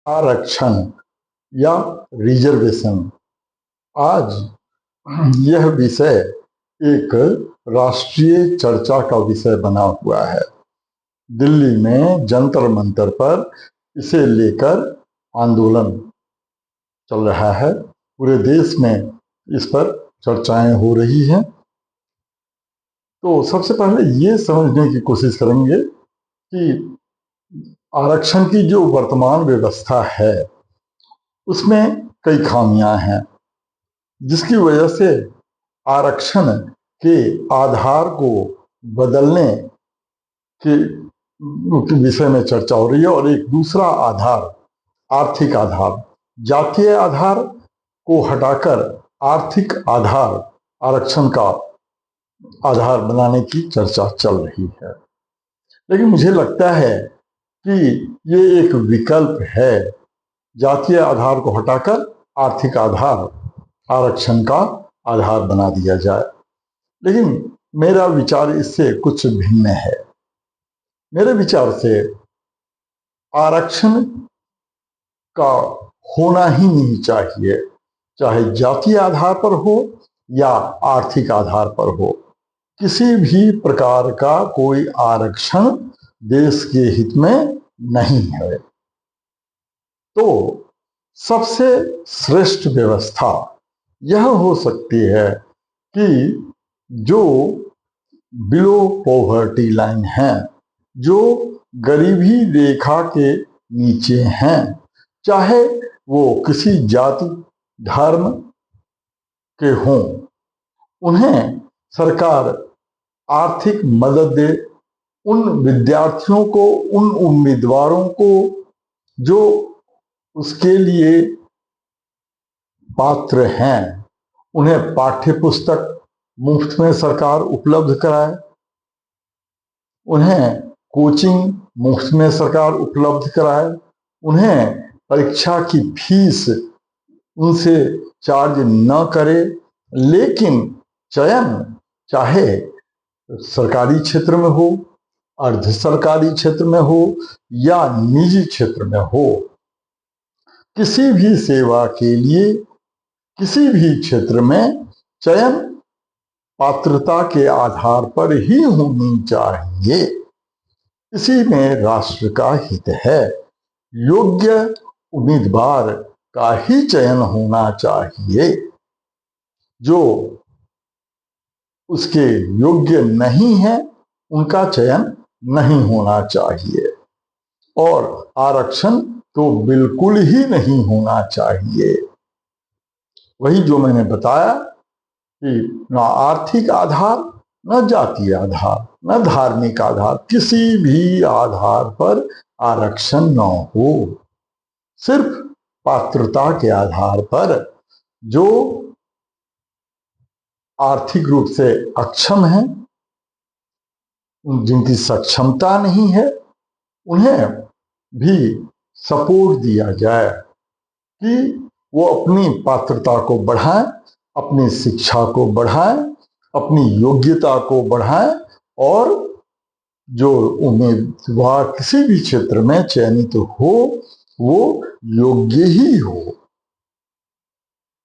आरक्षण या रिजर्वेशन। आज यह विषय एक राष्ट्रीय चर्चा का विषय बना हुआ है। दिल्ली में जंतर मंतर पर इसे लेकर आंदोलन चल रहा है। पूरे देश में इस पर चर्चाएं हो रही हैं। तो सबसे पहले ये समझने की कोशिश करेंगे कि आरक्षण की जो वर्तमान व्यवस्था है उसमें कई खामियां हैं, जिसकी वजह से आरक्षण के आधार को बदलने के विषय में चर्चा हो रही है। और एक दूसरा आधार, आर्थिक आधार, जातीय आधार को हटाकर आर्थिक आधार आरक्षण का आधार बनाने की चर्चा चल रही है। लेकिन मुझे लगता है कि ये एक विकल्प है। जातीय आधार को हटाकर आर्थिक आधार आरक्षण का आधार बना दिया जाए। लेकिन मेरा विचार इससे कुछ भिन्न है। मेरे विचार से आरक्षण का होना ही नहीं चाहिए, चाहे जातीय आधार पर हो या आर्थिक आधार पर हो। किसी भी प्रकार का कोई आरक्षण देश के हित में नहीं है। तो सबसे श्रेष्ठ व्यवस्था यह हो सकती है कि जो बिलो पॉवर्टी लाइन है, जो गरीबी रेखा के नीचे हैं, चाहे वो किसी जाति धर्म के हों, उन्हें सरकार आर्थिक मदद दे। उन विद्यार्थियों को, उन उम्मीदवारों को जो उसके लिए पात्र हैं, उन्हें पाठ्य पुस्तक मुफ्त में सरकार उपलब्ध कराए, उन्हें कोचिंग मुफ्त में सरकार उपलब्ध कराए, उन्हें परीक्षा की फीस उनसे चार्ज न करे। लेकिन चयन चाहे सरकारी क्षेत्र में हो, अर्ध सरकारी क्षेत्र में हो या निजी क्षेत्र में हो, किसी भी सेवा के लिए किसी भी क्षेत्र में चयन पात्रता के आधार पर ही होनी चाहिए। इसी में राष्ट्र का हित है। योग्य उम्मीदवार का ही चयन होना चाहिए। जो उसके योग्य नहीं है उनका चयन नहीं होना चाहिए। और आरक्षण तो बिल्कुल ही नहीं होना चाहिए। वही जो मैंने बताया कि न आर्थिक आधार, न जातीय आधार, न धार्मिक आधार, किसी भी आधार पर आरक्षण न हो। सिर्फ पात्रता के आधार पर जो आर्थिक रूप से अक्षम हैं, जिनकी सक्षमता नहीं है, उन्हें भी सपोर्ट दिया जाए कि वो अपनी पात्रता को बढ़ाएं, अपनी शिक्षा को बढ़ाएं, अपनी योग्यता को बढ़ाएं और जो उम्मीदवार किसी भी क्षेत्र में चयनित हो वो योग्य ही हो।